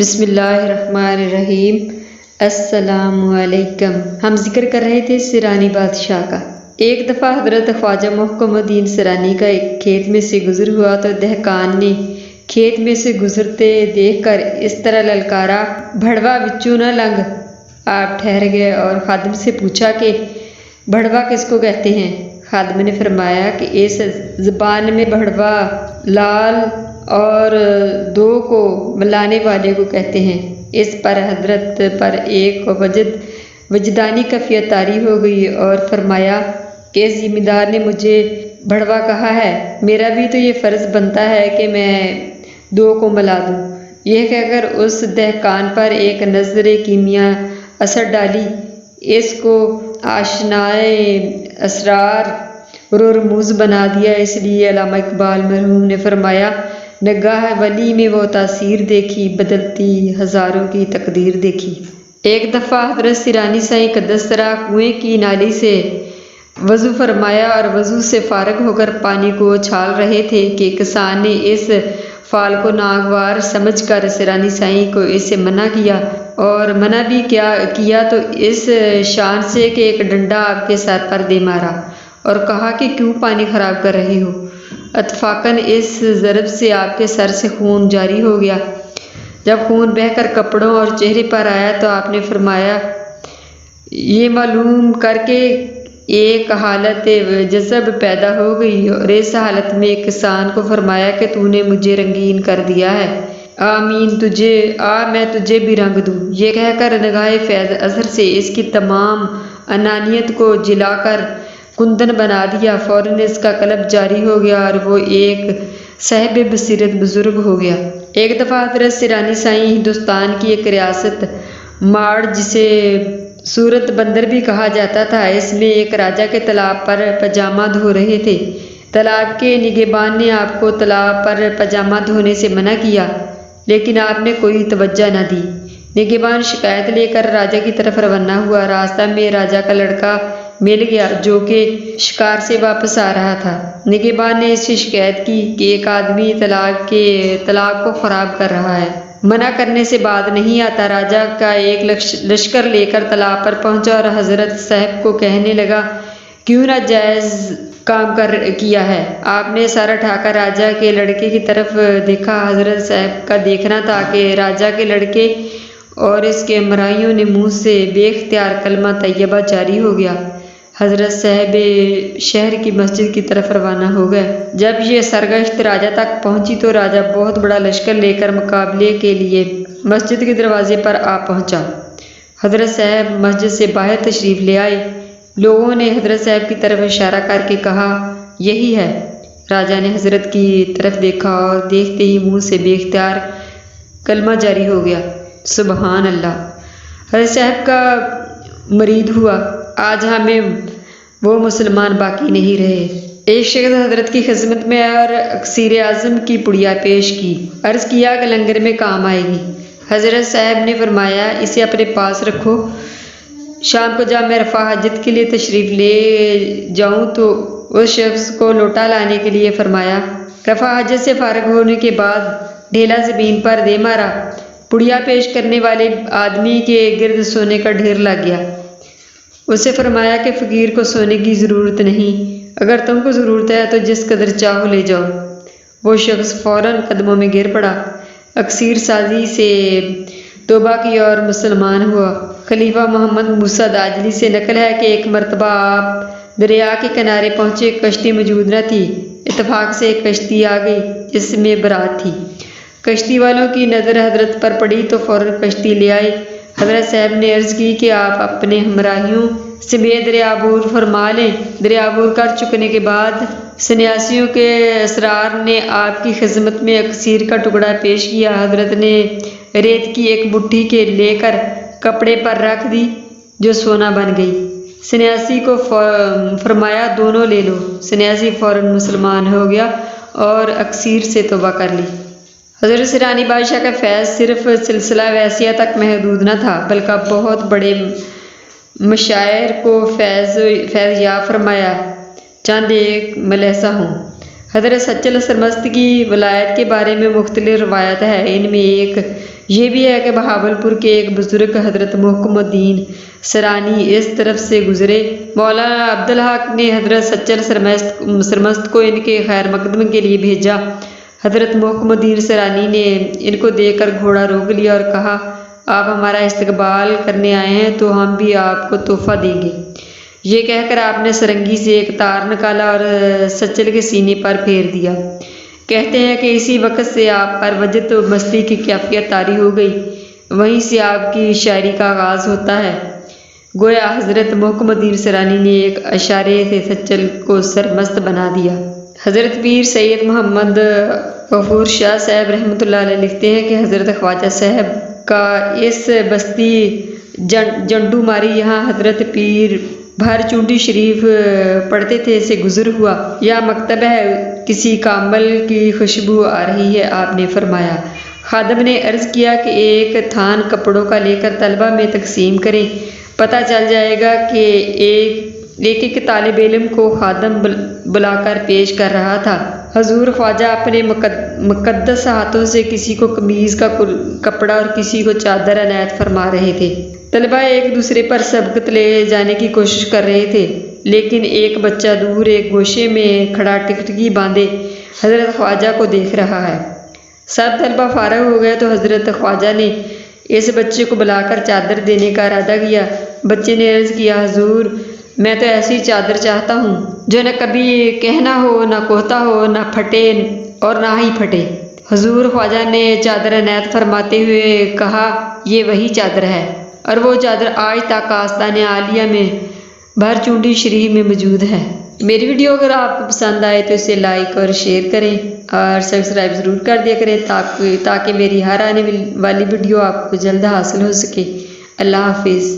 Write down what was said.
بسم اللہ الرحمن الرحیم۔ السلام علیکم۔ ہم ذکر کر رہے تھے سیرانی بادشاہ کا۔ ایک دفعہ حضرت خواجہ محکم الدین سیرانی کا ایک کھیت میں سے گزر ہوا تو دہقان نے کھیت میں سے گزرتے دیکھ کر اس طرح للکارا، بھڑوا وچوں نہ لنگ۔ آپ ٹھہر گئے اور خادم سے پوچھا کہ بھڑوا کس کو کہتے ہیں؟ خادم نے فرمایا کہ اس زبان میں بھڑوا لال اور دو کو ملانے والے کو کہتے ہیں۔ اس پر حضرت پر ایک وجدانی کیفیت طاری ہو گئی اور فرمایا کہ اس ذمہ دار نے مجھے بھڑوا کہا ہے، میرا بھی تو یہ فرض بنتا ہے کہ میں دو کو ملا دوں۔ یہ کہہ کر اس دہقان پر ایک نظر کیمیا اثر ڈالی، اس کو آشنائے اسرار و رموز بنا دیا۔ اس لیے علامہ اقبال مرحوم نے فرمایا، نگاہ ولی میں وہ تاثیر دیکھی، بدلتی ہزاروں کی تقدیر دیکھی۔ ایک دفعہ حضرت سیرانی سائیں قدس سرا کنویں کی نالی سے وضو فرمایا اور وضو سے فارغ ہو کر پانی کو اچھال رہے تھے کہ کسان نے اس فعل کو ناگوار سمجھ کر سیرانی سائیں کو اس سے منع کیا، اور منع بھی کیا تو اس شان سے کہ ایک ڈنڈا آپ کے سر پر دے مارا اور کہا کہ کیوں پانی خراب کر رہے ہو؟ اتفاقاً اس ضرب سے آپ کے سر سے خون جاری ہو گیا۔ جب خون بہہ کر کپڑوں اور چہرے پر آیا تو آپ نے فرمایا، یہ معلوم کر کے ایک حالت جذب پیدا ہو گئی، اور اس حالت میں کسان کو فرمایا کہ تو نے مجھے رنگین کر دیا ہے، آمین میں تجھے بھی رنگ دوں۔ یہ کہہ کر نگاہ فیض اثر سے اس کی تمام انانیت کو جلا کر کندن بنا دیا۔ فوراً اس کا قلب جاری ہو گیا اور وہ ایک صاحب بصیرت بزرگ ہو گیا۔ ایک دفعہ حضرت سیرانی سائیں ہندوستان کی ایک ریاست ماڑ، جسے صورت بندر بھی کہا جاتا تھا، اس میں ایک راجا کے تالاب پر پاجامہ دھو رہے تھے۔ تالاب کے نگہبان نے آپ کو تالاب پر پاجامہ دھونے سے منع کیا، لیکن آپ نے کوئی توجہ نہ دی۔ نگہبان شکایت لے کر راجا کی طرف روانہ ہوا۔ راستہ میں راجا کا لڑکا مل گیا جو کہ شکار سے واپس آ رہا تھا۔ نگہبان نے اس سے شکایت کی کہ ایک آدمی تالاب کو خراب کر رہا ہے، منع کرنے سے بات نہیں آتا۔ راجا کا ایک لشکر لے کر تالاب پر پہنچا اور حضرت صاحب کو کہنے لگا، کیوں ناجائز کام کیا ہے؟ آپ نے سر اٹھا کر راجا کے لڑکے کی طرف دیکھا۔ حضرت صاحب کا دیکھنا تھا کہ راجا کے لڑکے اور اس کے امراؤں نے منہ سے بے اختیار کلمہ طیبہ جاری ہو گیا۔ حضرت صاحب شہر کی مسجد کی طرف روانہ ہو گئے۔ جب یہ سرگشت راجا تک پہنچی تو راجا بہت بڑا لشکر لے کر مقابلے کے لیے مسجد کے دروازے پر آ پہنچا۔ حضرت صاحب مسجد سے باہر تشریف لے آئے۔ لوگوں نے حضرت صاحب کی طرف اشارہ کر کے کہا، یہی ہے۔ راجا نے حضرت کی طرف دیکھا اور دیکھتے ہی منہ سے بے اختیار کلمہ جاری ہو گیا، سبحان اللہ۔ حضرت صاحب کا مرید ہوا، آج ہمیں وہ مسلمان باقی نہیں رہے۔ ایک شخص حضرت کی خدمت میں اور اکسیر اعظم کی پڑیا پیش کی، عرض کیا کہ لنگر میں کام آئے گی۔ حضرت صاحب نے فرمایا، اسے اپنے پاس رکھو، شام کو جب میں رفع حاجت کے لیے تشریف لے جاؤں تو اس شخص کو لوٹا لانے کے لیے فرمایا۔ رفع حاجت سے فارغ ہونے کے بعد ڈھیلا زمین پر دے مارا۔ پڑیا پیش کرنے والے آدمی کے گرد سونے کا ڈھیر لگ گیا۔ اسے فرمایا کہ فقیر کو سونے کی ضرورت نہیں، اگر تم کو ضرورت ہے تو جس قدر چاہو لے جاؤ۔ وہ شخص فوراً قدموں میں گر پڑا، اکسیر سازی سے توبہ کی اور مسلمان ہوا۔ خلیفہ محمد موسیٰ داجلی سے نقل ہے کہ ایک مرتبہ آپ دریا کے کنارے پہنچے، کشتی موجود نہ تھی۔ اتفاق سے ایک کشتی آ گئی جس میں برات تھی۔ کشتی والوں کی نظر حضرت پر پڑی تو فوراً کشتی لے آئے۔ حضرت صاحب نے عرض کی کہ آپ اپنے ہمراہیوں سمیت دریا عبور فرما لیں۔ دریا عبور کر چکنے کے بعد سنیاسیوں کے اسرار نے آپ کی خدمت میں اکسیر کا ٹکڑا پیش کیا۔ حضرت نے ریت کی ایک مٹھی کے لے کر کپڑے پر رکھ دی جو سونا بن گئی۔ سنیاسی کو فرمایا، دونوں لے لو۔ سنیاسی فوراً مسلمان ہو گیا اور اکسیر سے توبہ کر لی۔ حضرت سیرانی بادشاہ کا فیض صرف سلسلہ ویسیہ تک محدود نہ تھا، بلکہ بہت بڑے مشاعر کو فیض یاب فرمایا۔ چند ایک ملحظہ ہوں۔ حضرت سچل سرمست کی ولایت کے بارے میں مختلف روایت ہے۔ ان میں ایک یہ بھی ہے کہ بہاولپور کے ایک بزرگ حضرت محکم الدین سرانی اس طرف سے گزرے۔ مولانا عبدالحق نے حضرت سچل سرمست کو ان کے خیر مقدم کے لیے بھیجا۔ حضرت محکم الدین سرانی نے ان کو دیکھ کر گھوڑا روک لیا اور کہا، آپ ہمارا استقبال کرنے آئے ہیں تو ہم بھی آپ کو تحفہ دیں گے۔ یہ کہہ کر آپ نے سرنگی سے ایک تار نکالا اور سچل کے سینے پر پھیر دیا۔ کہتے ہیں کہ اسی وقت سے آپ پر وجد و مستی کی کیفیت طاری ہو گئی، وہیں سے آپ کی شاعری کا آغاز ہوتا ہے۔ گویا حضرت محکم الدین سرانی نے ایک اشارے سے سچل کو سرمست بنا دیا۔ حضرت پیر سید محمد غفور شاہ صاحب رحمۃ اللہ علیہ لکھتے ہیں کہ حضرت خواجہ صاحب کا اس بستی جنڈو ماری یہاں حضرت پیر بھر چونٹی شریف پڑھتے تھے سے گزر ہوا۔ یا مکتب ہے، کسی کامل کی خوشبو آ رہی ہے۔ آپ نے فرمایا۔ خادم نے عرض کیا کہ ایک تھان کپڑوں کا لے کر طلبہ میں تقسیم کریں، پتہ چل جائے گا کہ ایک طالب علم کو خادم بلا کر پیش کر رہا تھا۔ حضور خواجہ اپنے مقدس ہاتھوں سے کسی کو قمیض کا کپڑا اور کسی کو چادر عنایت فرما رہے تھے۔ طلبہ ایک دوسرے پر سبقت لے جانے کی کوشش کر رہے تھے، لیکن ایک بچہ دور ایک گوشے میں کھڑا ٹکٹکی باندھے حضرت خواجہ کو دیکھ رہا ہے۔ سب طلبہ فارغ ہو گئے تو حضرت خواجہ نے اس بچے کو بلا کر چادر دینے کا ارادہ کیا۔ بچے نے عرض کیا، حضور میں تو ایسی چادر چاہتا ہوں جو نہ کبھی کہنا ہو، نہ کوہتا ہو، نہ پھٹے اور نہ ہی پھٹے۔ حضور خواجہ نے چادر عنایت فرماتے ہوئے کہا، یہ وہی چادر ہے، اور وہ چادر آج تک آستان عالیہ میں بھر چونٹی شریف میں موجود ہے۔ میری ویڈیو اگر آپ کو پسند آئے تو اسے لائک اور شیئر کریں اور سبسکرائب ضرور کر دیا کریں تاکہ میری ہر آنے والی ویڈیو آپ کو جلد حاصل ہو سکے۔ اللہ حافظ۔